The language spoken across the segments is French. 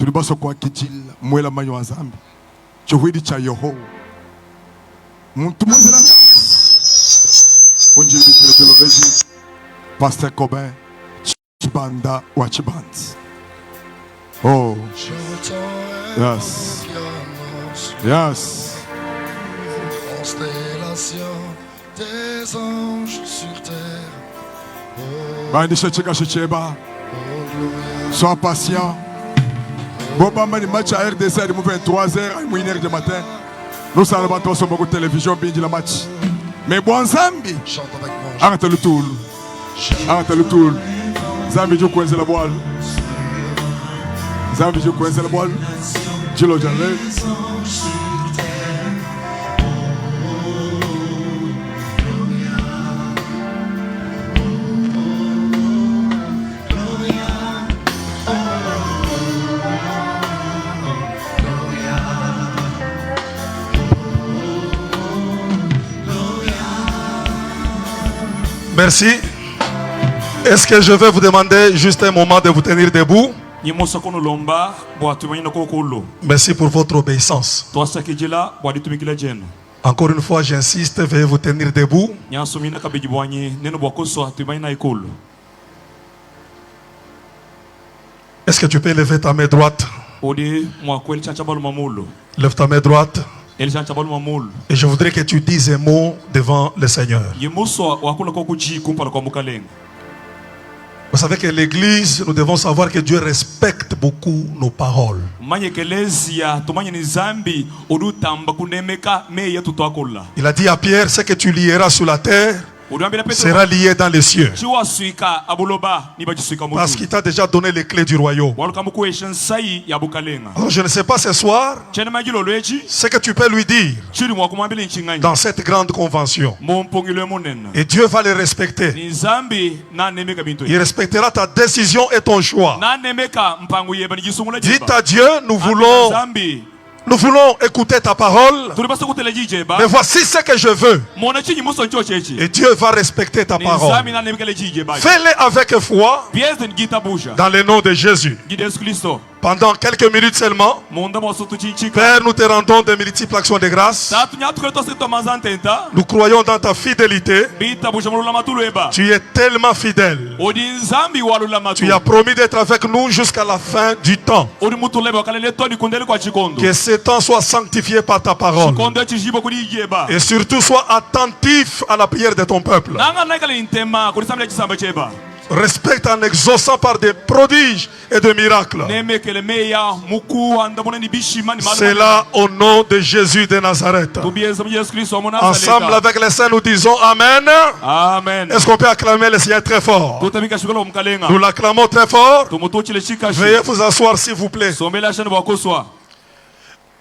Tulibaso kwa kitila mwela manyo azambi. Chuhidi cha yoho. Muntu mwela. Onje miteleology. Pastor Kobe. Chibanda wa Chibans. Oh. Yes. Yes. Constellation des anges sur terre. Bandi checheka checheba. Sois patient. Boba mani match à RDC à 23h à 1h du matin. Nous allons battre sur beaucoup de télévision bien la match. Mais bon Zambi. Chante avec moi. Arrête le tour. Arrête le tour. Zambi joue coince la boîte. Zambi joue coince la boîte. Dilo Janle. Merci. Est-ce que je vais vous demander juste un moment de vous tenir debout? Merci pour votre obéissance. Encore une fois, j'insiste, veuillez vous tenir debout. Est-ce que tu peux lever ta main droite? Lève ta main droite. Et je voudrais que tu dises un mot devant le Seigneur. Vous savez que l'Église, nous devons savoir que Dieu respecte beaucoup nos paroles. Il a dit à Pierre, ce que tu lieras sur la terre sera lié dans les cieux. Parce qu'il t'a déjà donné les clés du royaume. Alors je ne sais pas ce soir ce que tu peux lui dire dans cette grande convention. Et Dieu va les respecter. Il respectera ta décision et ton choix. Dites à Dieu, nous voulons écouter ta parole. Mais voici ce que je veux. Et Dieu va respecter ta parole. Fais-le avec foi. Dans le nom de Jésus. Pendant quelques minutes seulement. Père, nous te rendons de multiples actions de grâce. Nous croyons dans ta fidélité. Tu es tellement fidèle. Tu as promis d'être avec nous jusqu'à la fin du temps. Que ce temps soit sanctifié par ta parole. Et surtout sois attentif à la prière de ton peuple. Respecte en exaucant par des prodiges et des miracles. C'est là au nom de Jésus de Nazareth. Ensemble avec les saints nous disons Amen. Amen. Est-ce qu'on peut acclamer le Seigneur très fort? Nous l'acclamons très fort. Veuillez vous asseoir s'il vous plaît.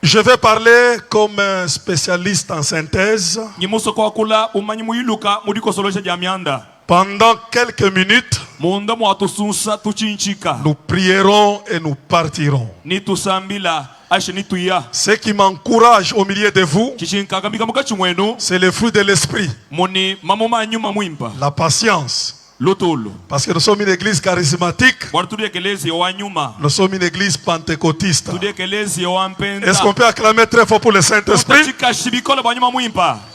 Je vais parler comme un spécialiste en synthèse. Pendant quelques minutes, nous prierons et nous partirons. Ce qui m'encourage au milieu de vous, c'est le fruit de l'esprit, la patience. Parce que nous sommes une église charismatique. Nous sommes une église pentecôtiste. Est-ce qu'on peut acclamer très fort pour le Saint-Esprit?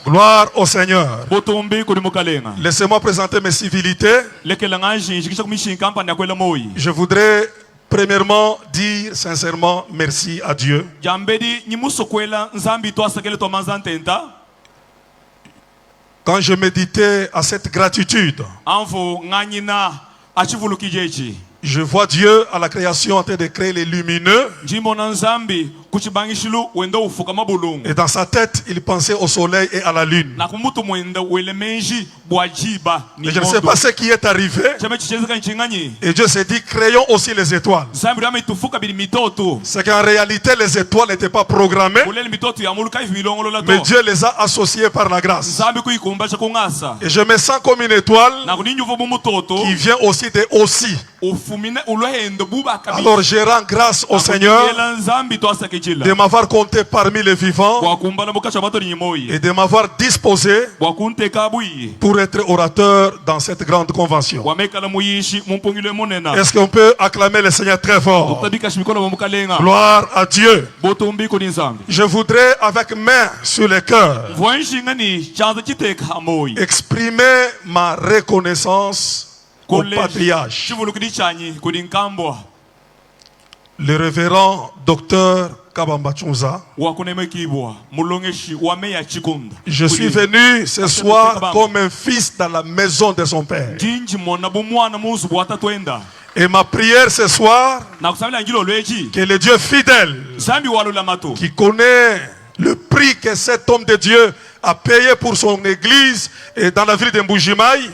Gloire au Seigneur. Laissez-moi présenter mes civilités. Je voudrais premièrement dire sincèrement merci à Dieu. Quand je méditais à cette gratitude, je vois Dieu à la création en train de créer les lumineux. Et dans sa tête, il pensait au soleil et à la lune. Et je ne sais pas ce qui est arrivé. Et Dieu s'est dit, créons aussi les étoiles. C'est qu'en réalité, les étoiles n'étaient pas programmées. Mais Dieu les a associées par la grâce. Et je me sens comme une étoile qui vient aussi de aussi. Alors je rends grâce au Seigneur de m'avoir compté parmi les vivants et de m'avoir disposé pour être orateur dans cette grande convention. Est-ce qu'on peut acclamer le Seigneur très fort? Gloire à Dieu. Je voudrais avec main sur le cœur exprimer ma reconnaissance au patriarche, le révérend docteur Kabamba Chunza. Je suis venu ce soir comme un fils dans la maison de son père. Et ma prière ce soir, que le Dieu fidèle, qui connaît le prix que cet homme de Dieu a payé pour son église et dans la ville de Mbujimaï,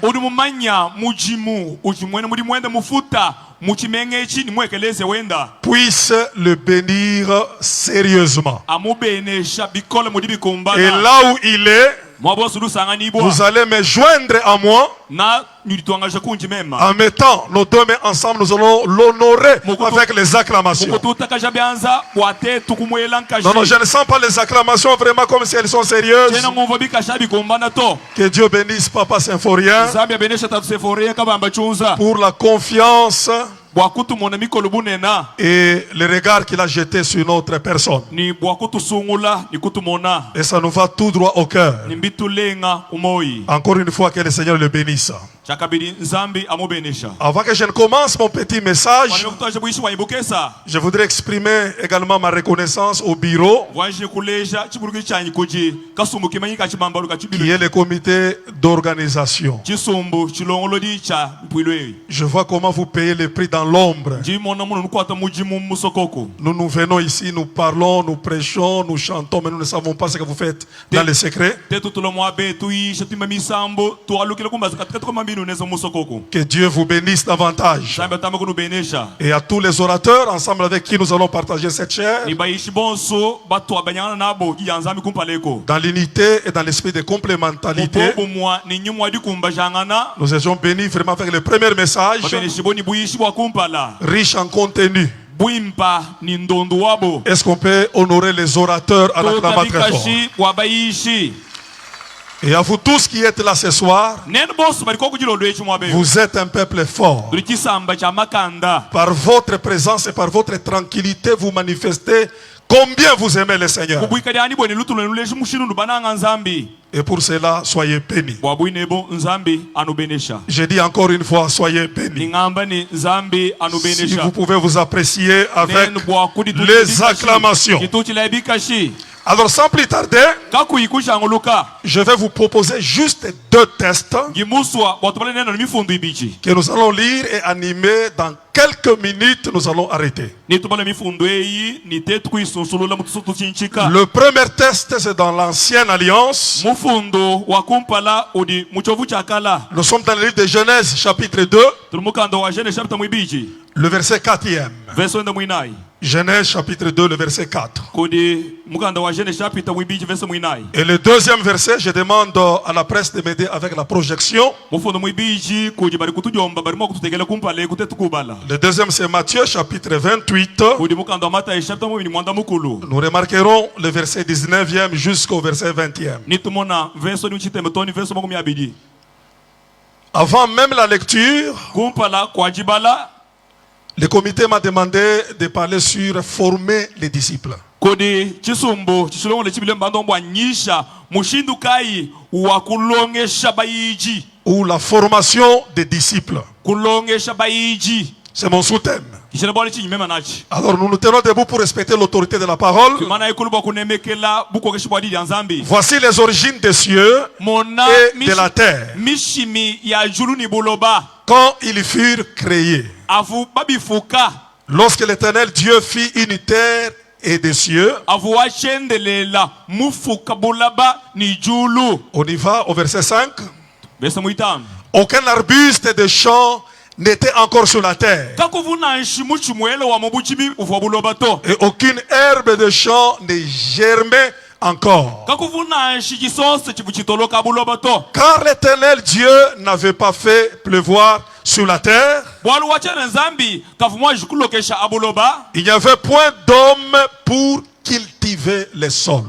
puisse le bénir sérieusement. Et là où il est, vous allez me joindre à moi. En mettant nos deux mains ensemble, nous allons l'honorer avec les acclamations. Non, je ne sens pas les acclamations vraiment comme si elles sont sérieuses. Que Dieu bénisse Papa Symphorien pour la confiance et le regard qu'il a jeté sur notre personne. Et ça nous va tout droit au cœur. Encore une fois, que le Seigneur le bénisse. Avant que je ne commence mon petit message, je voudrais exprimer également ma reconnaissance au bureau, qui est le comité d'organisation. Je vois comment vous payez le prix dans l'ombre. Nous venons ici, nous parlons, nous prêchons, nous chantons, mais nous ne savons pas ce que vous faites dans le secret. Que Dieu vous bénisse davantage. Et à tous les orateurs ensemble avec qui nous allons partager cette chair, dans l'unité et dans l'esprit de complémentarité, nous étions bénis vraiment avec le premier message, riche en contenu. Est-ce qu'on peut honorer les orateurs à l'acclamation très fort? Et à vous tous qui êtes là ce soir, vous êtes un peuple fort. Par votre présence et par votre tranquillité, vous manifestez combien vous aimez le Seigneur. Et pour cela, soyez bénis. Je dis encore une fois, soyez bénis. Si vous pouvez vous apprécier avec les acclamations. Alors sans plus tarder, je vais vous proposer juste deux tests que nous allons lire et animer. Dans quelques minutes, nous allons arrêter. Le premier test, c'est dans l'Ancienne Alliance. Nous sommes dans le livre de Genèse chapitre 2, le verset 4e. Genèse chapitre 2, le verset 4. Et le deuxième verset, je demande à la presse de m'aider avec la projection. Le deuxième, c'est Matthieu chapitre 28. Nous remarquerons le verset 19e jusqu'au verset 20e. Avant même la lecture, le comité m'a demandé de parler sur former les disciples. Ou la formation des disciples. C'est mon sous-thème. Alors nous nous tenons debout pour respecter l'autorité de la parole. Voici les origines des cieux et de la terre. Quand ils furent créés. Lorsque l'Éternel Dieu fit une terre et des cieux. On y va au verset 5. Aucun arbuste de champ n'était encore sur la terre. Et aucune herbe de champ ne germait encore. Car l'Éternel Dieu n'avait pas fait pleuvoir sur la terre, il n'y avait point d'homme pour cultiver les sols.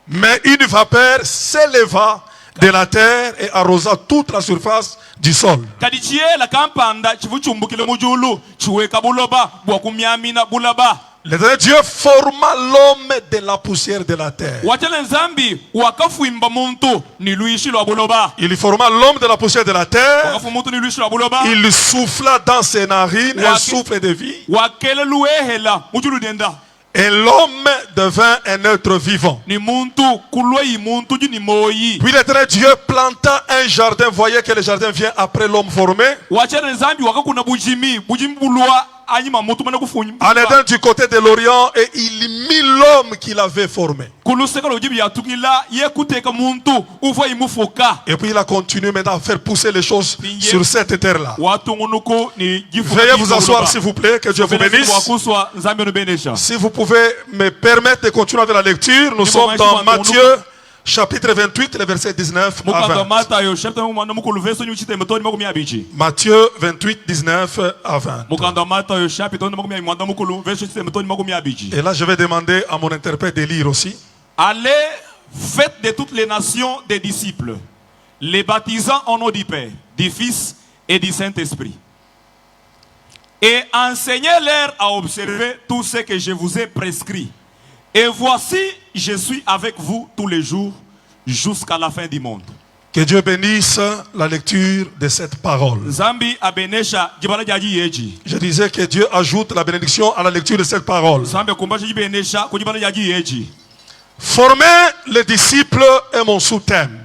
Mais une vapeur s'éleva de la terre et arrosa toute la surface du sol. L'éternel Dieu forma l'homme de la poussière de la terre. Il forma l'homme de la poussière de la terre. Il souffla dans ses narines un souffle de vie. Et l'homme devint un être vivant. Puis l'éternel Dieu planta un jardin. Voyez que le jardin vient après l'homme formé. En Éden du côté de l'Orient, et il mit l'homme qu'il avait formé. Et puis il a continué maintenant à faire pousser les choses sur cette terre-là. Veuillez vous asseoir s'il vous plaît, que Dieu vous bénisse. Si vous pouvez me permettre de continuer avec la lecture, nous sommes dans Matthieu chapitre 28, le verset 19 à 20. Matthieu 28, 19 à 20. Et là, je vais demander à mon interprète de lire aussi. Allez, faites de toutes les nations des disciples, les baptisant au nom du Père, du Fils et du Saint-Esprit. Et enseignez-leur à observer tout ce que je vous ai prescrit. Et voici, je suis avec vous tous les jours jusqu'à la fin du monde. Que Dieu bénisse la lecture de cette parole. Je disais que Dieu ajoute la bénédiction à la lecture de cette parole. Former les disciples est mon sous-thème.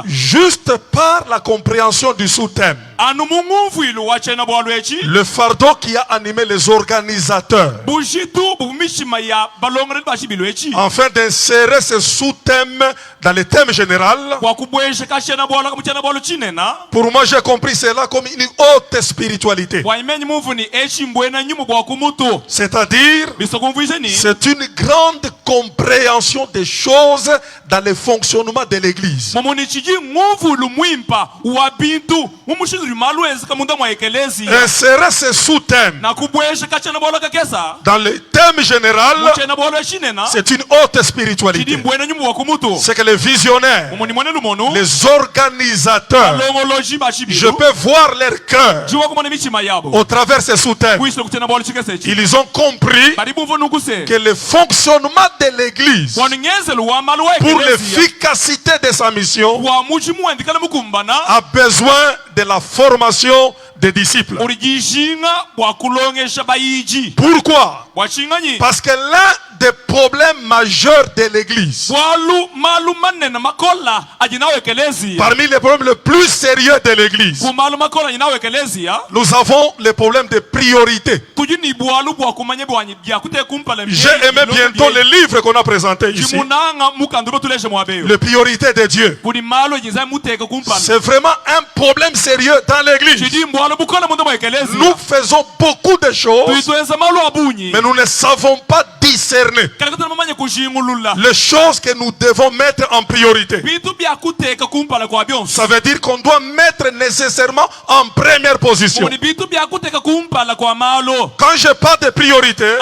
Juste par la compréhension du sous-thème, le fardeau qui a animé les organisateurs, afin d'insérer ce sous-thème dans le thème général. Pour moi, j'ai compris cela comme une haute spiritualité. C'est-à-dire, c'est une grande compréhension des choses dans le fonctionnement de l'église. Insérer ce sous-thème dans le thème général, c'est une haute spiritualité. C'est que les visionnaires, les organisateurs, je peux voir leur cœur au travers de ce sous-thème. Ils ont compris que le fonctionnement de l'église, pour l'efficacité de sa mission, a besoin de la formation des disciples. Pourquoi? Parce que l'un des problèmes majeurs de l'église, parmi les problèmes les plus sérieux de l'église, nous avons le problème de priorité. J'ai aimé bientôt le livre qu'on a présenté ici, les priorités de Dieu. C'est vraiment un problème sérieux dans l'église. Nous faisons beaucoup de choses, mais nous ne savons pas discerner les choses que nous devons mettre en priorité. Ça veut dire qu'on doit mettre nécessairement en première position. Quand je parle de priorité,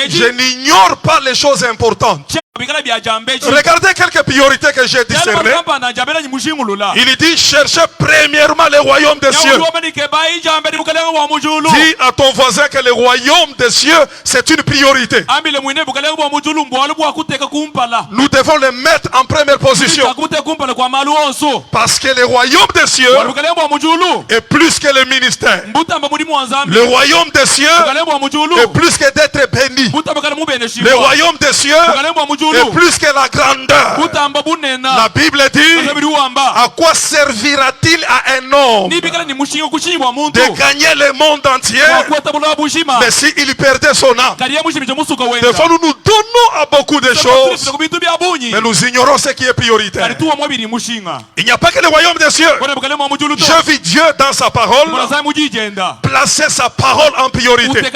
je n'ignore pas les choses importantes. Regardez quelques priorités que j'ai discernées. Il dit cherchez premièrement le royaume des cieux. Dis à ton voisin que le royaume des cieux c'est une priorité. Nous devons le mettre en première position. Parce que le royaume des cieux est plus que le ministère. Le royaume des cieux est plus que d'être béni. Le royaume des cieux et plus que la grandeur. La Bible dit, à quoi servira-t-il à un homme de gagner le monde entier, mais s'il perdait son âme? Des fois nous nous donnons à beaucoup de choses, Mais nous ignorons ce qui est prioritaire. Il n'y a pas que le royaume des cieux. Je vis Dieu dans sa parole. Placer sa parole en priorité. La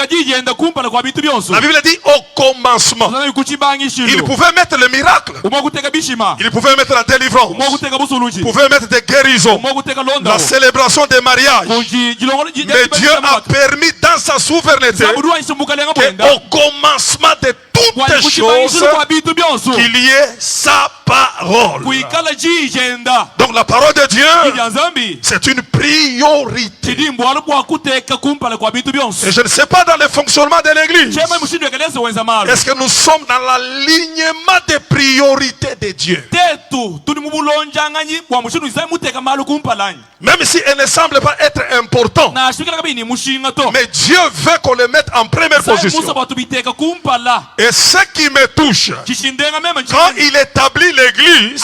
Bible dit au commencement. Il pouvait mettre le miracle. Il pouvait mettre la délivrance. Il pouvait mettre des guérisons. La célébration des mariages. Mais Dieu a permis dans sa souveraineté qu'au commencement de toutes choses qu'il y ait sa parole. Donc la parole de Dieu, c'est une priorité. Et je ne sais pas dans le fonctionnement de l'église, est-ce que nous sommes dans l'alignement des priorités de Dieu? Même si elle ne semble pas être important, mais Dieu veut qu'on le mette en première position. Et ce qui me touche, quand il établit l'église,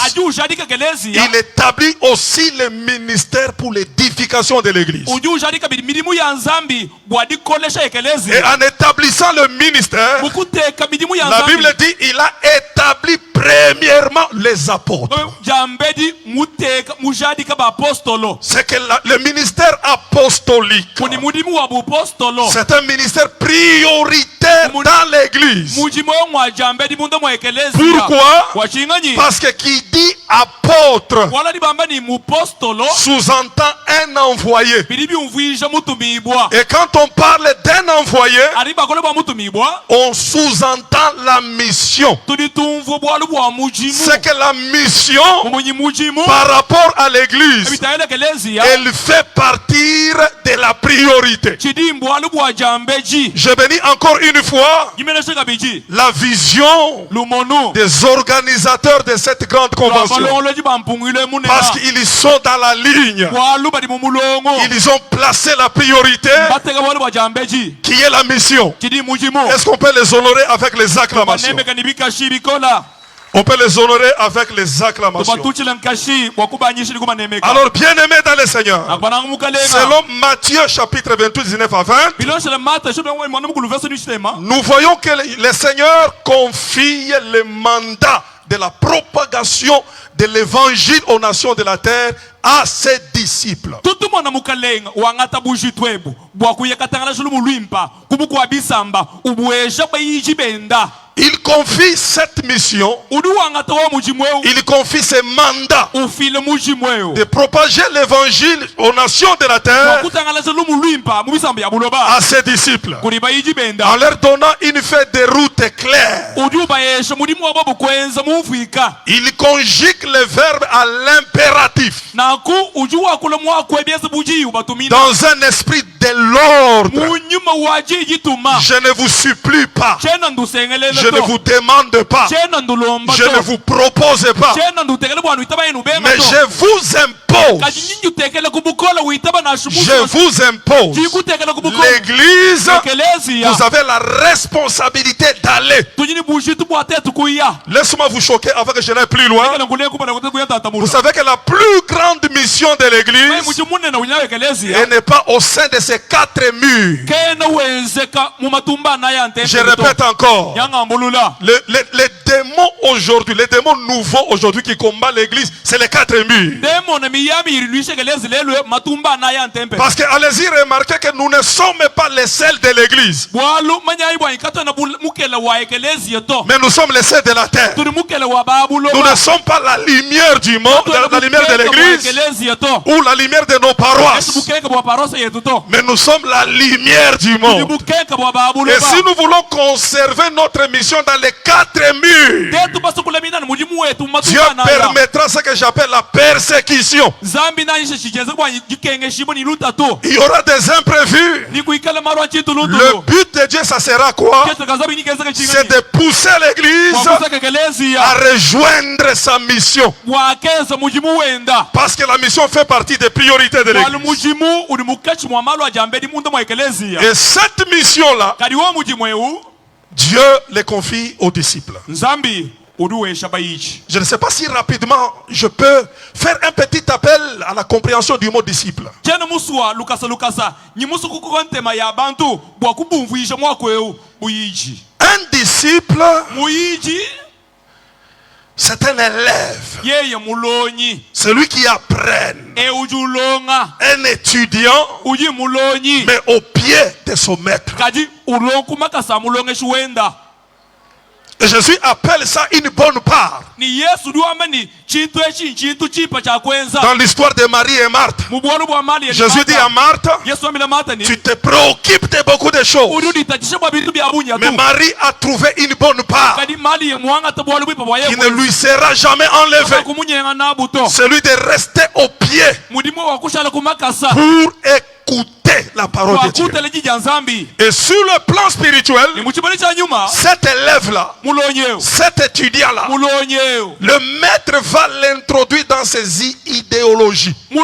il établit aussi le ministère pour l'édification de l'église. Et en établissant le ministère, la Bible dit il a établi premièrement les apôtres. C'est que le ministère apostolique, c'est un ministère prioritaire dans l'église. Pourquoi? Parce que qui dit apôtre sous-entend un envoyé. Et quand on parle d'un envoyé, on sous-entend la mission. C'est que la mission par rapport à l'église, elle fait partir de la priorité. Je bénis encore une fois la vision des organisateurs de cette grande convention. Parce qu'ils sont dans la ligne. Ils ont placé la priorité qui est la mission. Est-ce qu'on peut les honorer avec les acclamations? On peut les honorer avec les acclamations. Alors, bien-aimés dans le Seigneur, selon Matthieu chapitre 28, 19 à 20, nous voyons que le Seigneur confie le mandat de la propagation de l'évangile aux nations de la terre à ses disciples. Il confie cette mission, il confie ce mandat de propager l'évangile aux nations de la terre à ses disciples, en leur donnant une feuille de route claire. Il conjugue le verbe à l'impératif dans un esprit de l'ordre. Je ne vous supplie pas, je ne vous demande pas, je ne vous propose pas, mais je vous impose. Je vous impose. L'église, vous avez la responsabilité d'aller. Laisse-moi vous choquer avant que je n'aille plus loin. Vous savez que la plus grande mission de l'église, elle n'est pas au sein de ces quatre murs. Je répète encore. Les démons aujourd'hui, les démons nouveaux aujourd'hui qui combattent l'église, c'est les quatre murs. Parce que allez-y remarquez que nous ne sommes pas les seuls de l'église, mais nous sommes les seuls de la terre. Nous ne sommes pas la lumière du monde, la lumière de l'église ou la lumière de nos paroisses, mais nous sommes la lumière du monde. Et si nous voulons conserver notre mission dans les quatre murs, Dieu permettra ce que j'appelle la persécution. Il y aura des imprévus. Le but de Dieu, ça sera quoi? C'est de pousser l'église à rejoindre sa mission. Parce que la mission fait partie des priorités de l'église. Et cette mission-là, Dieu les confie aux disciples. Je ne sais pas si rapidement je peux faire un petit appel à la compréhension du mot disciple. Un disciple, C'est un élève. Celui qui apprend. Un étudiant. Mais au pied de son maître. Et Jésus appelle ça une bonne part. Dans l'histoire de Marie et Marthe, Jésus dit à Marthe, tu te préoccupes de beaucoup de choses. Mais Marie a trouvé une bonne part qui ne lui sera jamais enlevée. Celui de rester au pied pour écouter la parole de Dieu. Et sur le plan spirituel, cet élève-là, cet étudiant-là, le maître va l'introduire dans ses idéologies. J'ai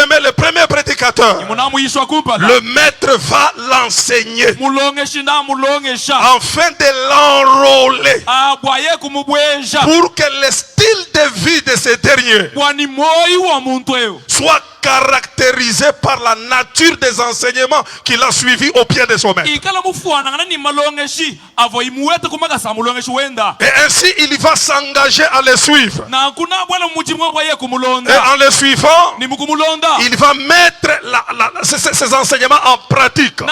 aimé le premier prédicateur. Le maître va l'enseigner afin de l'enrôler pour que le style de vie de ce dernier soit caractérisé par la nature des enseignements qu'il a suivis au pied de son maître. Et ainsi il va s'engager à le suivre. Et en le suivant, il va mettre ses enseignements en pratique. Même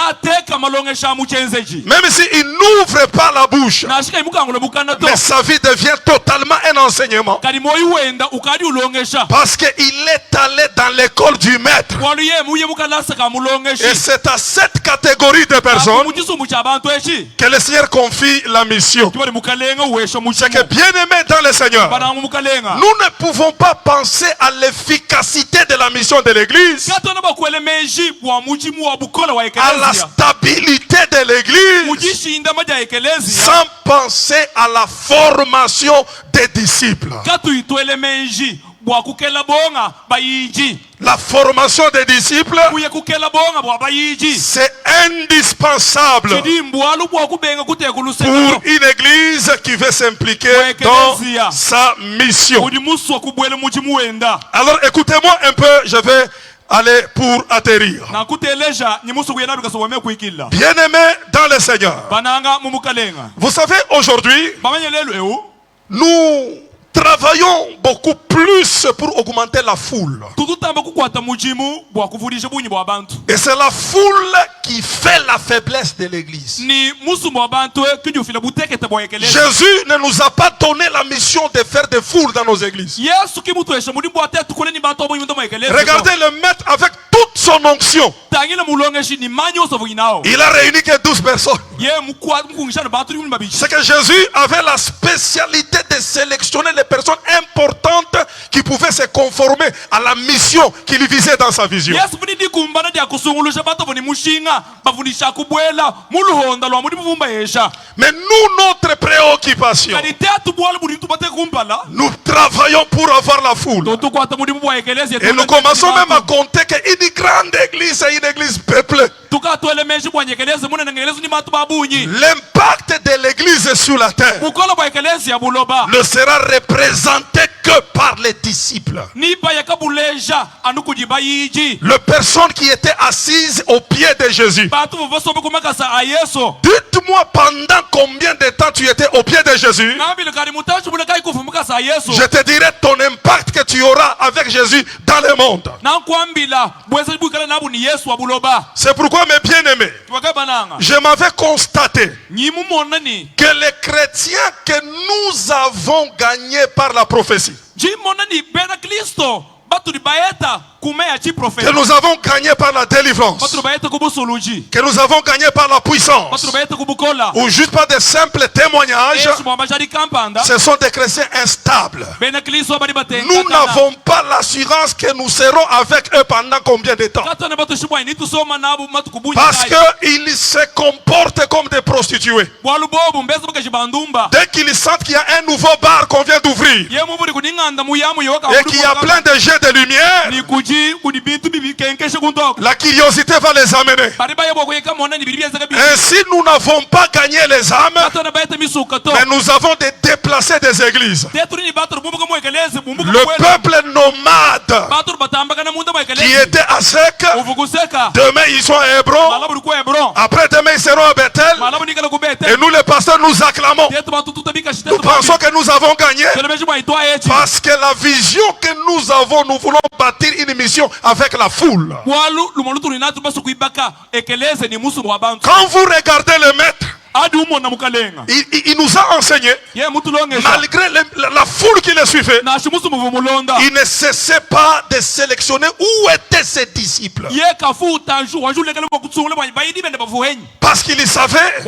s'il n'ouvre pas la bouche, mais sa vie devient totalement un enseignement. Parce qu'il est allé dans l'école du maître. Et c'est à cette catégorie de personnes que le Seigneur confie la mission. C'est que bien aimé dans le Seigneur, nous ne pouvons pas penser à l'efficacité de la mission de l'église, à la stabilité de l'église, sans penser à la formation des disciples. La formation des disciples, c'est indispensable pour une église qui veut s'impliquer dans sa mission. Alors écoutez-moi un peu, je vais aller pour atterrir. Bien-aimés dans le Seigneur, vous savez, aujourd'hui, nous travaillons beaucoup plus pour augmenter la foule. Et c'est la foule qui fait la faiblesse de l'église. Jésus ne nous a pas donné la mission de faire des foules dans nos églises. Regardez le maître avec toute son onction. Il a réuni que 12 personnes. C'est que Jésus avait la spécialité de sélectionner les personnes importantes qui pouvaient se conformer à la mission qu'il visait dans sa vision. Mais nous, notre préoccupation, nous travaillons pour avoir la foule. Et nous commençons même à compter qu'une grande église est une église peuplée. L'impact de l'église sur la terre ne sera représenté que par les disciples. Les personnes qui étaient assises au pied de Jésus. Dites-moi pendant combien de temps tu étais au pied de Jésus. Je te dirai ton impact que tu auras avec Jésus dans le monde. C'est pourquoi, mes bien-aimés, je m'avais constaté que les chrétiens que nous avons gagnés par la prophétie, que nous avons gagné par la délivrance, que nous avons gagné par la puissance, ou juste par des simples témoignages, ce sont des chrétiens instables. Nous n'avons pas l'assurance que nous serons avec eux pendant combien de temps. Parce qu'ils se comportent comme des prostituées. Dès qu'ils sentent qu'il y a un nouveau bar qu'on vient d'ouvrir et qu'il y a plein de jets de lumière, la curiosité va les amener. Ainsi, nous n'avons pas gagné les âmes, mais nous avons déplacé des églises. Le peuple nomade qui était à sec, demain ils sont à Hébron, après demain ils seront à Bethel, Et nous les pasteurs nous acclamons. Nous pensons que nous avons gagné. Parce que la vision que nous avons, nous voulons bâtir une mission avec la foule. Quand vous regardez le maître, il nous a enseigné, malgré la foule qui le suivait, il ne cessait pas de sélectionner où étaient ses disciples. Parce qu'il savait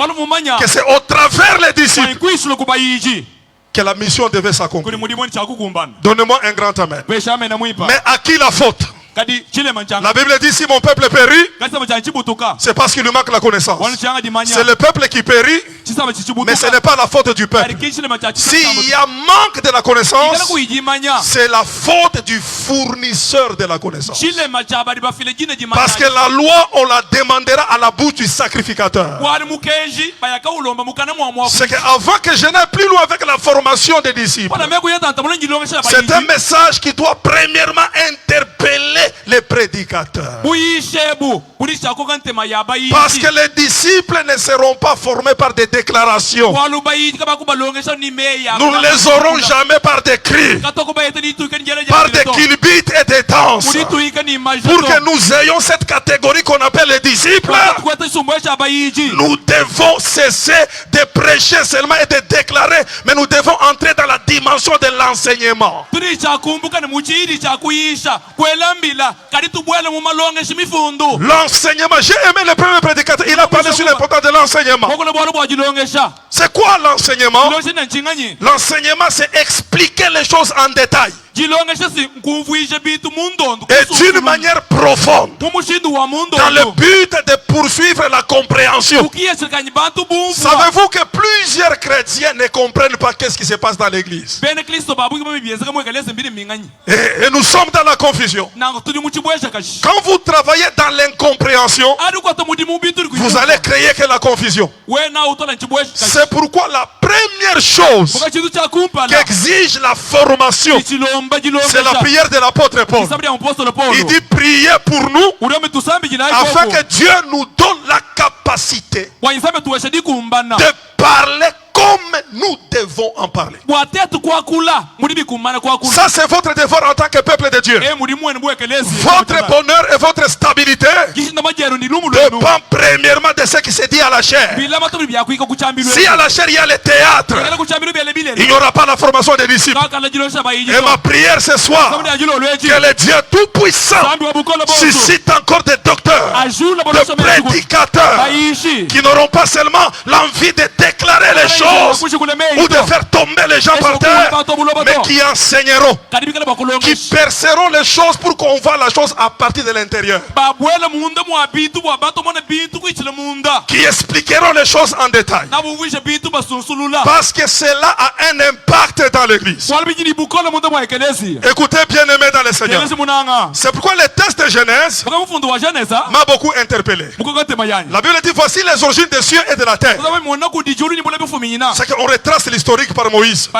que c'est au travers les disciples que la mission devait s'accomplir. Donnez-moi un grand amen. Mais à qui la faute? La Bible dit si mon peuple périt, c'est parce qu'il lui manque la connaissance. C'est le peuple qui périt, mais ce n'est pas la faute du peuple. S'il y a manque de la connaissance, c'est la faute du fournisseur de la connaissance. Parce que la loi, on la demandera à la bouche du sacrificateur. C'est qu'avant que je n'aille plus loin avec la formation des disciples, c'est un message qui doit premièrement interpeller les prédicateurs. Parce que les disciples ne seront pas formés par des déclarations. Nous ne les aurons jamais par des cris, par des kilbits et des danses. Pour que nous ayons cette catégorie qu'on appelle les disciples, nous devons cesser de prêcher seulement et de déclarer, mais nous devons entrer dans la dimension de l'enseignement. L'enseignement, j'ai aimé le premier prédicateur, il a parlé sur l'importance de l'enseignement. C'est quoi l'enseignement? L'enseignement, c'est expliquer les choses en détail et d'une manière profonde, dans le but de poursuivre la compréhension. Savez-vous que plusieurs chrétiens ne comprennent pas qu'est-ce qui se passe dans l'église? Et nous sommes dans la confusion. Quand vous travaillez dans l'incompréhension, vous allez créer que la confusion. C'est pourquoi la première chose qu'exige la formation, c'est la prière de l'apôtre Paul. Il dit priez pour nous afin que Dieu nous donne la capacité de parler comme nous devons en parler. Ça, c'est votre devoir en tant que peuple de Dieu. Votre bonheur et votre stabilité dépend premièrement de ce qui se dit à la chair. Si à la chair il y a le théâtre, il n'y aura pas la formation des disciples. Et ma prière ce soir, que le Dieu Tout-Puissant suscite encore des docteurs, des prédicateurs qui n'auront pas seulement l'envie de déclarer les choses ou de faire tomber les gens par terre, mais qui enseigneront, qui perceront les choses pour qu'on voit la chose à partir de l'intérieur, qui expliqueront les choses en détail, parce que cela a un impact dans l'église. Écoutez, bien aimé dans le Seigneur, c'est pourquoi le texte de Genèse m'a beaucoup interpellé. La Bible dit voici les origines des cieux et de la terre. C'est qu'on retrace l'historique par Moïse.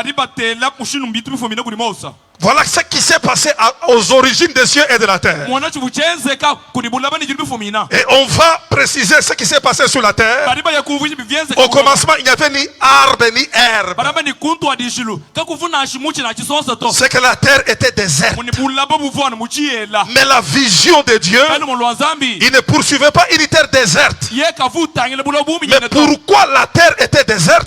Voilà ce qui s'est passé aux origines des cieux et de la terre. Et on va préciser ce qui s'est passé sur la terre. Au commencement, il n'y avait ni arbre ni herbe. C'est que la terre était déserte. Mais la vision de Dieu, il ne poursuivait pas une terre déserte. Mais pourquoi la terre était déserte?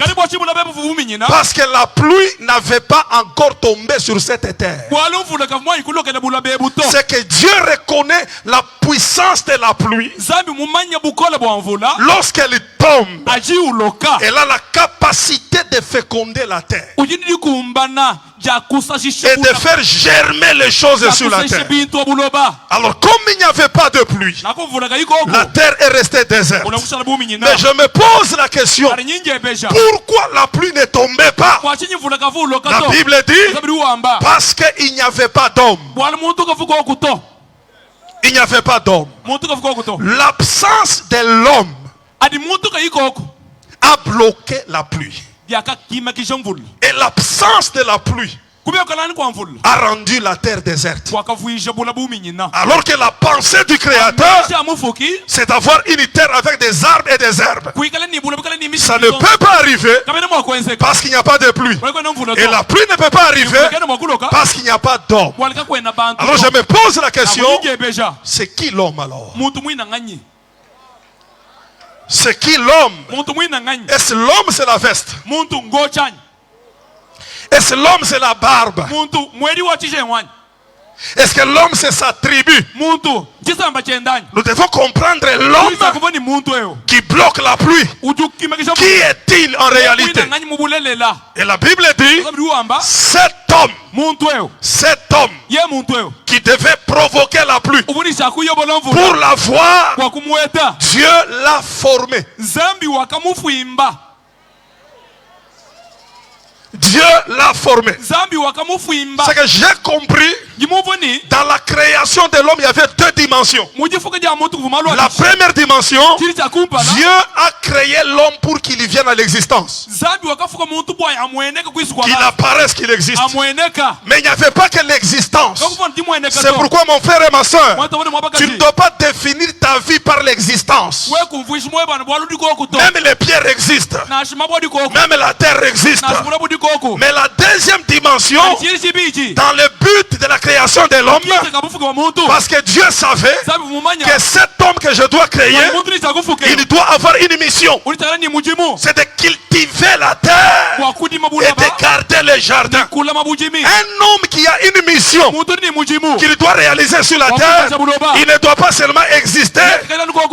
Parce que la pluie n'avait pas encore tombé sur cette terre. C'est que Dieu reconnaît la puissance de la pluie. Lorsqu'elle tombe, elle a la capacité de féconder la terre et de faire germer les choses sur la terre. Alors comme il n'y avait pas de pluie, la terre est restée déserte. Mais je me pose la question, pourquoi la pluie ne tombait pas? La Bible dit parce qu'il n'y avait pas d'homme. Il n'y avait pas d'homme. L'absence de l'homme a bloqué la pluie. Et l'absence de la pluie a rendu la terre déserte. Alors que la pensée du Créateur, c'est d'avoir une terre avec des arbres et des herbes. Ça ne peut pas arriver parce qu'il n'y a pas de pluie. Et la pluie ne peut pas arriver parce qu'il n'y a pas d'homme. Alors je me pose la question, c'est qui l'homme alors? C'est qui l'homme? Est-ce l'homme c'est la veste? Est-ce l'homme c'est la barbe? Est-ce que l'homme c'est sa tribu? Nous devons comprendre l'homme qui bloque la pluie. Qui est-il en réalité? Et la Bible dit cet homme qui devait provoquer la pluie pour la voir, Dieu l'a formé. Dieu l'a formé. C'est que j'ai compris, dans la création de l'homme, il y avait deux dimensions. La première dimension, Dieu a créé l'homme pour qu'il vienne à l'existence. Qu'il apparaisse, qu'il existe. Mais il n'y avait pas que l'existence. C'est pourquoi mon frère et ma soeur, tu ne dois pas définir ta vie par l'existence. Même les pierres existent. Même la terre existe. Mais la deuxième dimension, dans le but de la création de l'homme, parce que Dieu savait que cet homme que je dois créer, il doit avoir une mission. C'est de cultiver la terre et de garder le jardin. Un homme qui a une mission qu'il doit réaliser sur la terre, il ne doit pas seulement exister,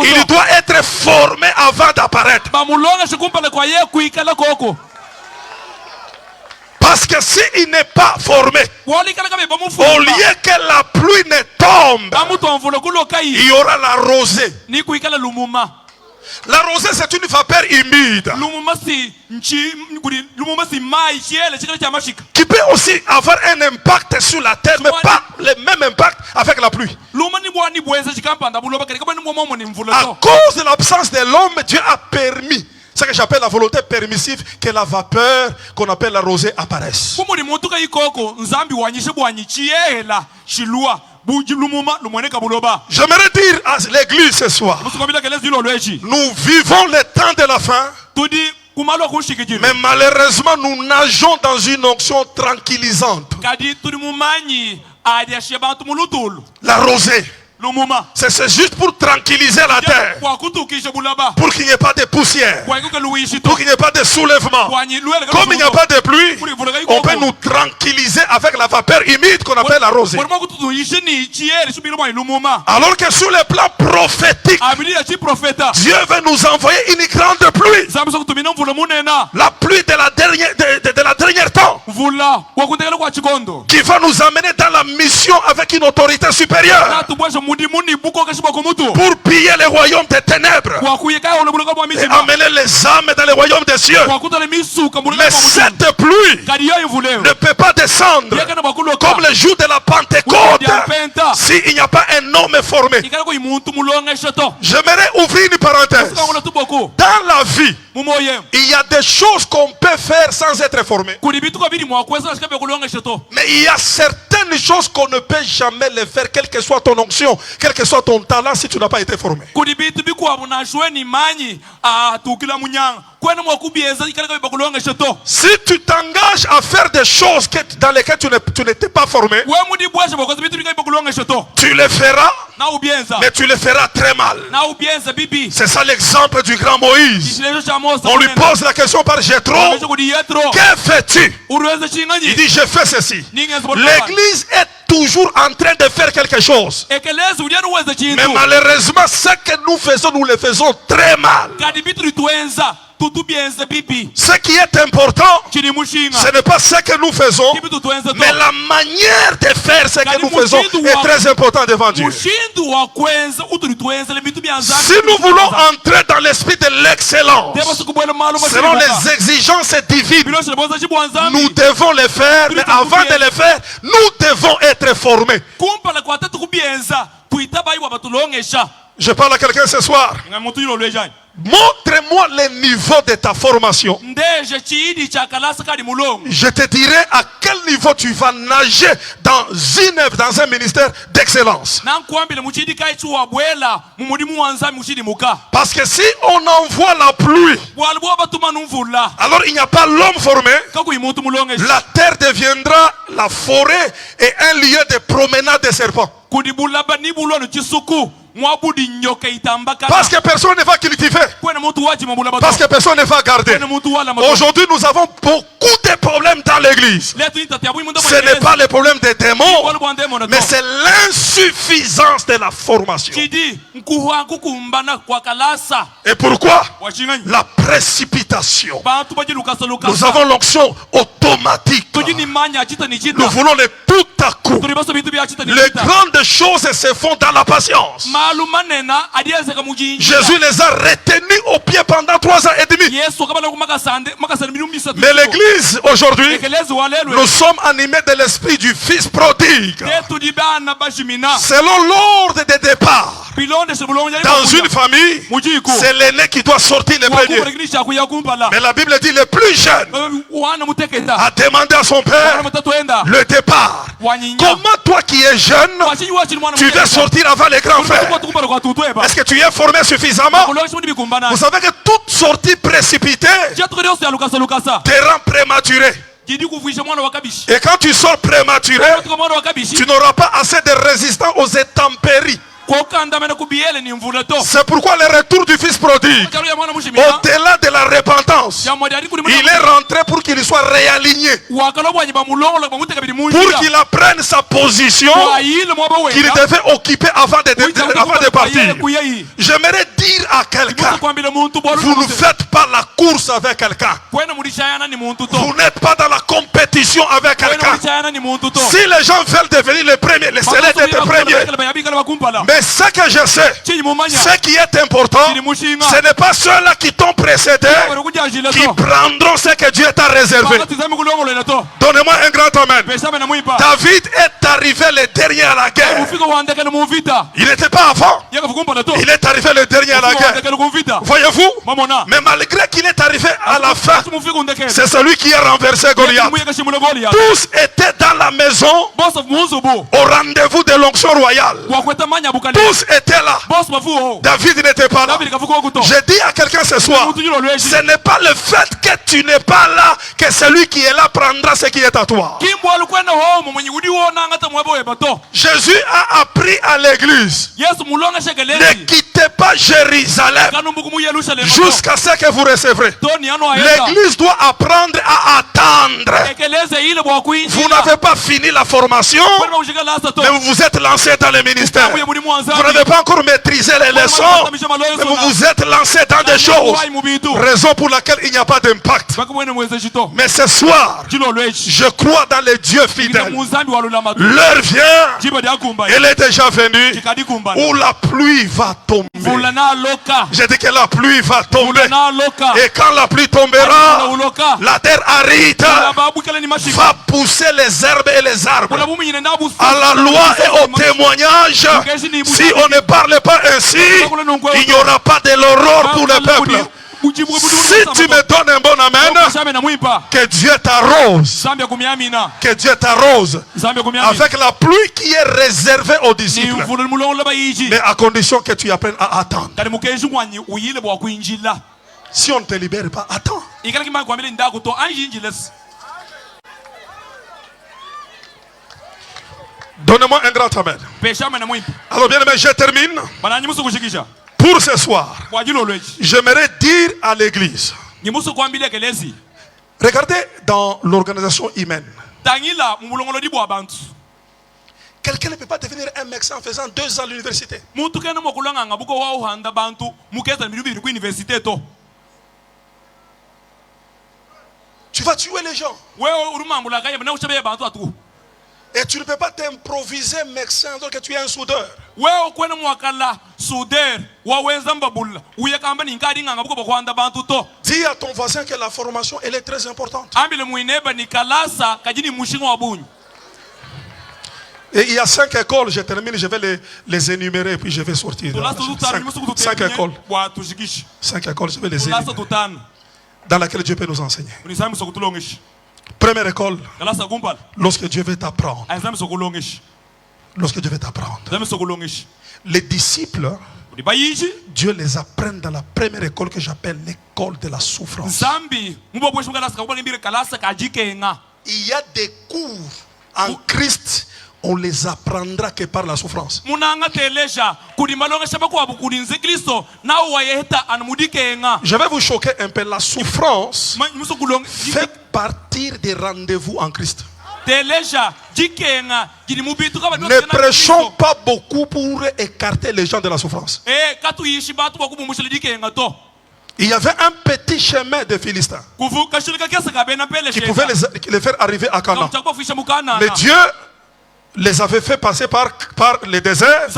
il doit être formé avant d'apparaître. Parce que s'il n'est pas formé, au lieu que la pluie ne tombe, il y aura la rosée. La rosée, c'est une vapeur humide qui peut aussi avoir un impact sur la terre, mais pas le même impact avec la pluie. À cause de l'absence de l'homme, Dieu a permis, ce que j'appelle la volonté permissive, que la vapeur qu'on appelle la rosée apparaisse. J'aimerais dire à l'église ce soir, nous vivons le temps de la fin, mais malheureusement nous nageons dans une onction tranquillisante. La rosée, c'est juste pour tranquilliser la terre, pour qu'il n'y ait pas de poussière, pour qu'il n'y ait pas de soulèvement. Comme il n'y a pas de pluie, on peut nous tranquilliser avec la vapeur humide qu'on appelle la rosée. Alors que sur le plan prophétique, Dieu veut nous envoyer une grande pluie, la pluie de la dernière temps, qui va nous amener dans la mission avec une autorité supérieure, pour piller les royaumes des ténèbres et amener les âmes dans les royaumes des cieux. Mais cette pluie ne peut pas descendre comme le jour de la Pentecôte s'il n'y a pas un homme formé. J'aimerais ouvrir une parenthèse. Dans la vie, il y a des choses qu'on peut faire sans être formé, mais il y a certaines choses qu'on ne peut jamais les faire, quelle que soit ton onction, quel que soit ton talent, si tu n'as pas été formé. Si tu t'engages à faire des choses dans lesquelles tu n'étais pas formé, tu le feras, mais tu le feras très mal. C'est ça l'exemple du grand Moïse. On lui pose la question par Jéthro, que fais-tu? Il dit, je fais ceci. L'église est toujours en train de faire quelque chose, mais malheureusement ce que nous faisons, nous le faisons très mal. Ce qui est important, ce n'est pas ce que nous faisons, mais la manière de faire ce que nous faisons est très important devant Dieu. Si nous voulons entrer dans l'esprit de l'excellence, selon les exigences divines, nous devons le faire, mais avant de le faire, nous devons être formés. Je parle à quelqu'un ce soir. Montre-moi le niveau de ta formation. Je te dirai à quel niveau tu vas nager dans un ministère d'excellence. Parce que si on envoie la pluie, alors il n'y a pas l'homme formé. La terre deviendra la forêt et un lieu de promenade des serpents. Parce que personne ne va cultiver. Parce que personne ne va garder. Aujourd'hui, nous avons beaucoup de problèmes dans l'église. Ce n'est pas le problème des démons, mais c'est l'insuffisance de la formation. Et pourquoi? La précipitation. Nous avons l'onction automatique. Nous voulons le tout à coup. Les grandes choses se font dans la patience. Jésus les a retenus au pied pendant 3 ans et demi. Mais l'église aujourd'hui, nous sommes animés de l'esprit du fils prodigue. Selon l'ordre de départ, dans une famille, c'est l'aîné qui doit sortir le premier. Mais la Bible dit le plus jeune a demandé à son père le départ. Comment toi qui es jeune, tu dois sortir avant les grands frères? Est-ce que tu es formé suffisamment? Vous savez que toute sortie précipitée te rend prématuré. Et quand tu sors prématuré, tu n'auras pas assez de résistance aux intempéries. C'est pourquoi le retour du fils prodigue, au-delà de la repentance, il est rentré pour qu'il soit réaligné, pour qu'il apprenne sa position qu'il devait occuper avant de partir. J'aimerais dire à quelqu'un, vous ne faites pas la course avec quelqu'un. Vous n'êtes pas dans la compétition avec quelqu'un. Si les gens veulent devenir les premiers, laissez-les être premiers. Mais ce que je sais, ce qui est important, ce n'est pas ceux-là qui t'ont précédé qui prendront ce que Dieu t'a réservé. Donnez-moi un grand amen. David est arrivé le dernier à la guerre. Il n'était pas avant. Il est arrivé le dernier à la guerre. Voyez-vous? Mais malgré qu'il est arrivé à la fin, c'est celui qui a renversé Goliath. Tous étaient dans la maison au rendez-vous de l'onction royale. Tous étaient là. David n'était pas là. Je dis à quelqu'un ce soir, ce n'est pas le fait que tu n'es pas là que celui qui est là prendra ce qui est à toi. Jésus a appris à l'église, ne quittez pas Jérusalem jusqu'à ce que vous recevrez. L'église doit apprendre à attendre. Vous n'avez pas fini la formation, mais vous vous êtes lancé dans le ministère. Vous n'avez pas encore maîtrisé les leçons, mais vous vous êtes lancé dans des choses. Raison pour laquelle il n'y a pas d'impact. Mais ce soir, je crois dans les dieux fidèles. L'heure vient, elle est déjà venue, où la pluie va tomber. J'ai dit que la pluie va tomber. Et quand la pluie tombera, la terre aride va pousser les herbes et les arbres. À la loi et au témoignage, si on ne parle pas ainsi, il n'y aura pas de l'aurore pour le peuple. Si tu me donnes un bon amen, que Dieu t'arrose. Que Dieu t'arrose avec la pluie qui est réservée aux disciples. Mais à condition que tu apprennes à attendre. Si on ne te libère pas, attends. Donnez-moi un grand amen. Alors bien aimé, je termine. Pour ce soir, j'aimerais dire à l'église, regardez dans l'organisation humaine. Quelqu'un ne peut pas devenir un médecin en faisant 2 ans à l'université. Tu vas tuer les gens. Et tu ne peux pas t'improviser médecin alors que tu es un soudeur. Dis à ton voisin que la formation elle est très importante. Et il y a 5 écoles, je termine, je vais les énumérer et puis je vais sortir. 5 écoles. 5 écoles, je vais les énumérer. Dans laquelle Dieu peut nous enseigner. Première école, lorsque Dieu veut t'apprendre. Lorsque Dieu veut t'apprendre. Les disciples, Dieu les apprend dans la première école que j'appelle l'école de la souffrance. Il y a des cours en Christ, on les apprendra que par la souffrance. Je vais vous choquer un peu. La souffrance fait partir des rendez-vous en Christ. Ne prêchons pas beaucoup pour écarter les gens de la souffrance. Il y avait un petit chemin de Philistins qui pouvait les faire arriver à Canaan. Mais Dieu les avait fait passer par le désert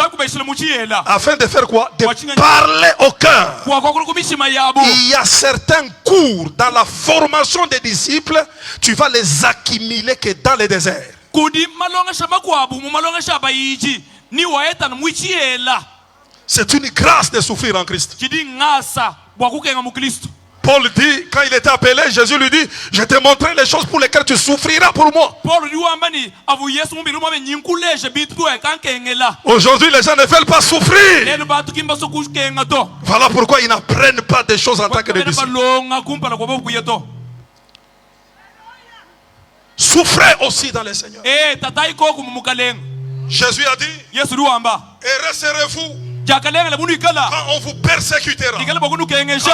afin de faire quoi? De parler au cœur. Il y a certains cours dans la formation des disciples, tu vas les accumuler que dans le désert. C'est une grâce de souffrir en Christ. Paul dit, quand il était appelé, Jésus lui dit, je te montrerai les choses pour lesquelles tu souffriras pour moi. Aujourd'hui, les gens ne veulent pas souffrir. Voilà pourquoi ils n'apprennent pas des choses en tant que des disciples. Souffrez aussi dans le Seigneur. Jésus a dit, et resserrez-vous quand on vous persécutera, quand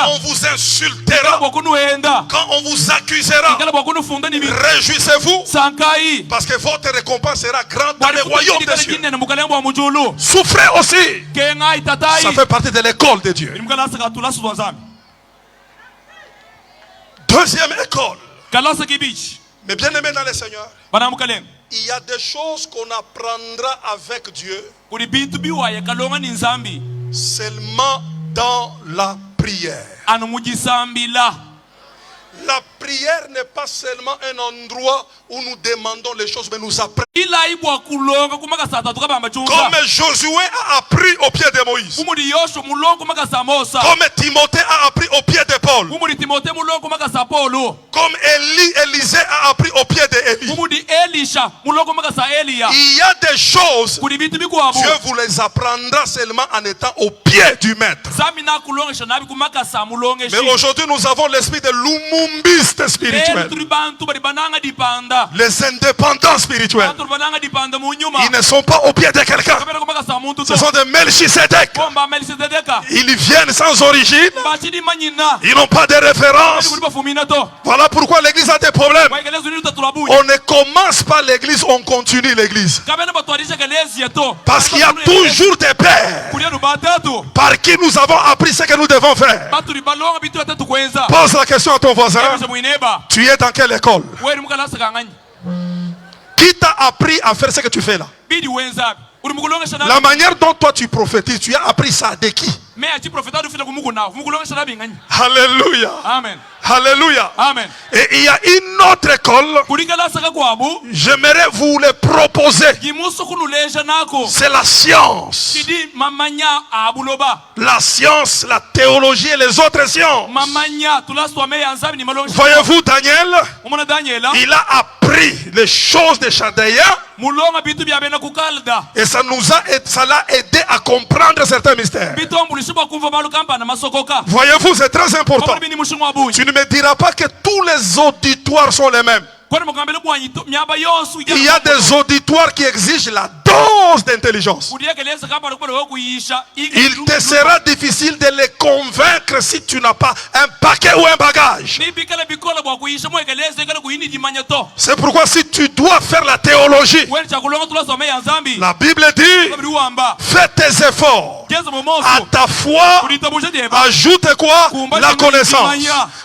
on vous insultera, quand on vous accusera. Réjouissez-vous parce que votre récompense sera grande dans le royaume des cieux. Souffrez aussi. Ça fait partie de l'école de Dieu. Deuxième école. Mais bien aimé dans le Seigneur, il y a des choses qu'on apprendra avec Dieu seulement dans la prière. La prière n'est pas seulement un endroit où nous demandons les choses, mais nous apprenons. Comme Josué a appris au pied de Moïse. Comme Timothée a appris au pied de Paul. Comme Élisée a appris au pied d'Élie. Il y a des choses, Dieu vous les apprendra seulement en étant au pied du maître. Mais aujourd'hui nous avons l'esprit de l'umumbiste spirituel. Les indépendants spirituels, ils ne sont pas au pied de quelqu'un. Ce sont des Melchisedec. Ils viennent sans origine. Ils n'ont pas de référence. Voilà pourquoi l'église a des problèmes. On ne commence pas l'église, on continue l'église. Parce qu'il y a toujours des pères par qui nous avons appris ce que nous devons faire. Pose la question à ton voisin. Tu es dans quelle école? Qui t'a appris à faire ce que tu fais là? La manière dont toi tu prophétises, tu as appris ça de qui? Alléluia. Amen. Alléluia. Amen. Et il y a une autre école. J'aimerais vous le proposer. C'est la science. La science, la théologie et les autres sciences. Voyez-vous Daniel, il a appris les choses des Chaldéens. Et ça l'a aidé à comprendre certains mystères. Voyez-vous, c'est très important. Tu ne me diras pas que tous les auditoires sont les mêmes. Il y a des auditoires qui exigent la dose d'intelligence. Il te sera difficile de les convaincre si tu n'as pas un paquet ou un bagage. C'est pourquoi si tu dois faire la théologie, la Bible dit, fais tes efforts. À ta foi, ajoute quoi? La connaissance.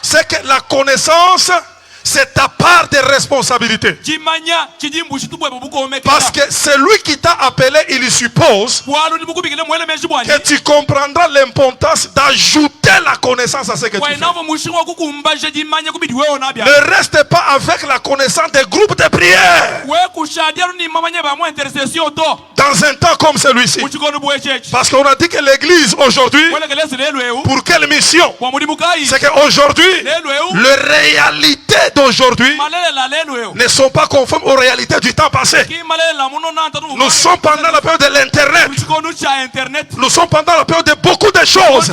C'est que la connaissance c'est ta part de responsabilité. Parce que celui qui t'a appelé, il suppose que tu comprendras l'importance d'ajouter la connaissance à ce que tu fais. Ne reste pas avec la connaissance des groupes de prière dans un temps comme celui-ci. Parce qu'on a dit que l'église aujourd'hui, pour quelle mission? C'est qu'aujourd'hui, les réalités d'aujourd'hui ne sont pas conformes aux réalités du temps passé. Nous sommes pendant la période de l'internet. Nous sommes pendant la période de beaucoup de choses.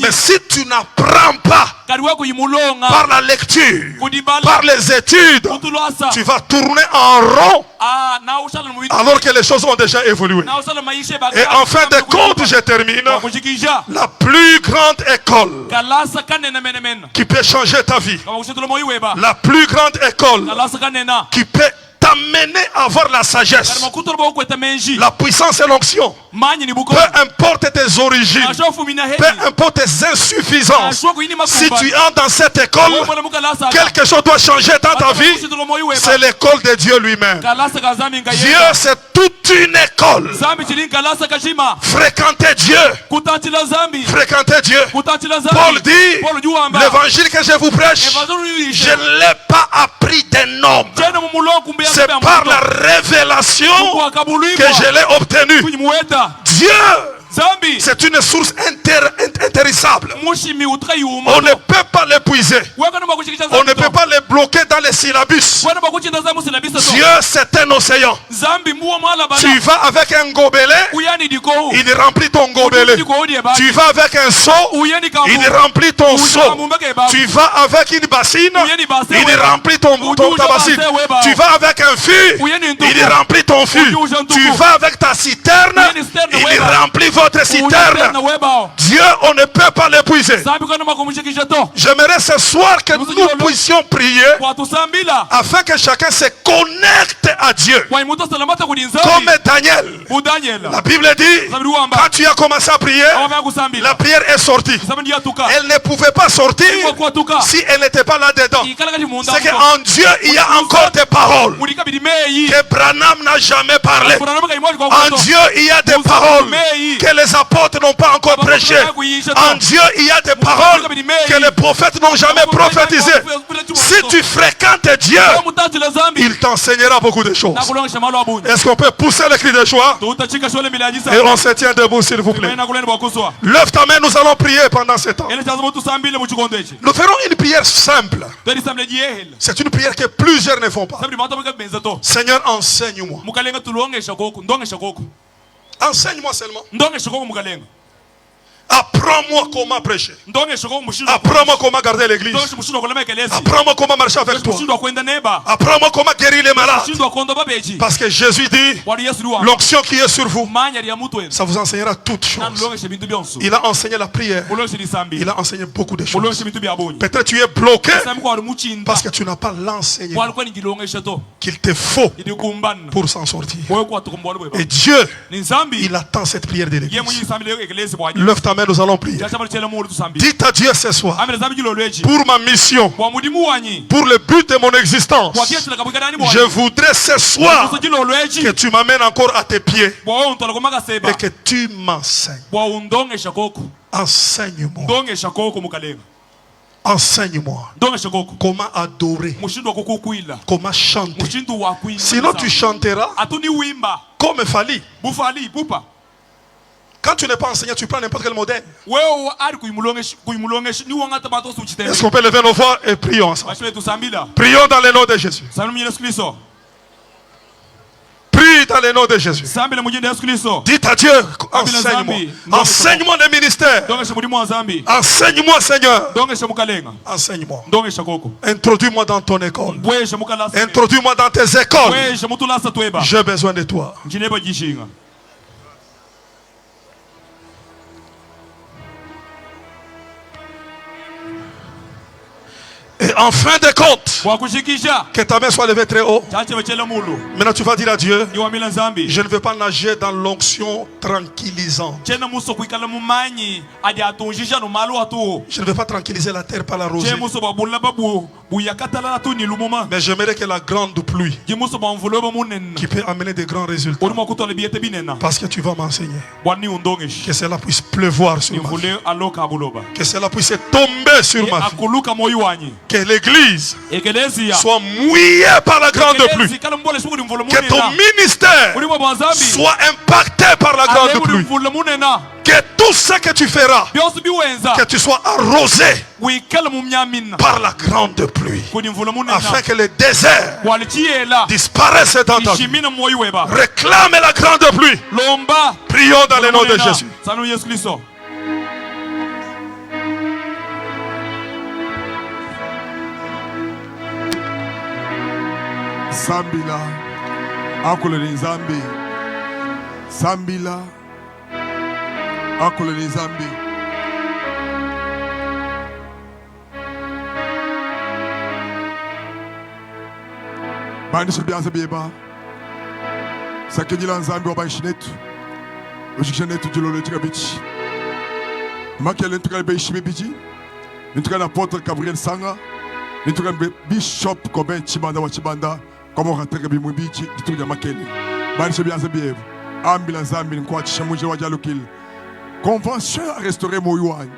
Mais si tu n'apprends pas par la lecture, par les études, tu vas tourner en rond alors que les choses ont déjà évolué. Et en fin de compte, je termine. La plus grande école qui peut changer ta vie, la plus grande école qui peut t'amener à avoir la sagesse, la puissance et l'onction, peu importe tes origines, peu importe tes insuffisances, si tu entres dans cette école, quelque chose doit changer dans ta vie. C'est l'école de Dieu lui-même. Dieu, c'est toute une école. Fréquenter Dieu. Fréquenter Dieu. Paul dit, l'évangile que je vous prêche, je ne l'ai pas appris d'un homme. C'est par la révélation que je l'ai obtenu. Dieu, c'est une source intéressable. On ne peut pas l'épuiser. On ne peut pas le bloquer dans les syllabus. Dieu, c'est un océan. Tu vas avec un gobelet, il remplit ton gobelet. Tu vas avec un seau, il remplit ton seau. Tu vas avec une bassine, il remplit ta bassine. Tu vas avec un fût, il remplit ton fût. Tu vas avec ta citerne, il remplit votre citerne. Dieu, on ne peut pas l'épuiser. J'aimerais ce soir que nous puissions prier afin que chacun se connecte à Dieu. Comme Daniel. La Bible dit, quand tu as commencé à prier, la prière est sortie. Elle ne pouvait pas sortir si elle n'était pas là-dedans. C'est qu'en Dieu, il y a encore des paroles que Branham n'a jamais parlé. En Dieu, il y a des paroles que les apôtres n'ont pas encore prêchées. En Dieu, il y a des paroles que les prophètes n'ont jamais prophétisées. Si tu fréquentes Dieu, il t'enseignera beaucoup de choses. Est-ce qu'on peut pousser le cri de joie? Et on se tient debout, s'il vous plaît. Lève ta main, nous allons prier pendant ce temps. Nous ferons une prière simple. C'est une prière que plusieurs ne font pas. Seigneur, enseigne-moi. Enseigne-moi seulement. Apprends-moi comment prêcher. Apprends-moi comment garder l'église. Apprends-moi comment marcher avec toi. Apprends-moi comment guérir les malades. Parce que Jésus dit, l'onction qui est sur vous, ça vous enseignera toutes choses. Il a enseigné la prière. Il a enseigné beaucoup de choses. Peut-être tu es bloqué parce que tu n'as pas l'enseignement qu'il te faut pour s'en sortir. Et Dieu, il attend cette prière de l'église. Lève ta main, nous allons prier. Dites à Dieu ce soir, pour ma mission, pour le but de mon existence, je voudrais ce soir que tu m'amènes encore à tes pieds et que tu m'enseignes. Enseigne-moi. Enseigne-moi comment adorer, comment chanter. Sinon tu chanteras comme Fali. Quand tu n'es pas enseigné, tu prends n'importe quel modèle. Est-ce qu'on peut lever nos voix et prions ensemble? Prions dans le nom de Jésus. Prie dans le nom de Jésus. Dites à Dieu, enseigne-moi. Enseigne-moi le ministère. Enseigne-moi, Seigneur. Enseigne-moi. Introduis-moi dans ton école. Introduis-moi dans tes écoles. J'ai besoin de toi. Et en fin de compte, que ta main soit levée très haut. Maintenant tu vas dire à Dieu, je ne veux pas nager dans l'onction tranquillisante. Je ne veux pas tranquilliser la terre par la rosée. Mais j'aimerais que la grande pluie qui peut amener des grands résultats, parce que tu vas m'enseigner, que cela puisse pleuvoir sur ma vie, que cela puisse tomber sur ma vie, que l'église soit mouillée par la grande pluie, que ton ministère soit impacté par la grande pluie, que tout ce que tu feras, que tu sois arrosé par la grande pluie, afin que le désert disparaisse dans ta vie. Réclame la grande pluie. Prions dans le nom de Jésus. Sambila, akoloni Zambi. Sambila, akoloni Zambi. Bani shibianza bieba. Sakejila Nzambi wabaishinetu. Ujikishanetu jilolo tikabichi. Makele ntukale beishibe biji. Ntukale apôtre Gabriel Sanga. Ntukale bishop Coben Chibanda wa Chibanda. Comme on rentre bimubiji dituja makele. Bani shibianza bieba. Ambila Nzambi nkwa chishamuje wajalukil. Convention à restaurer Moyouane.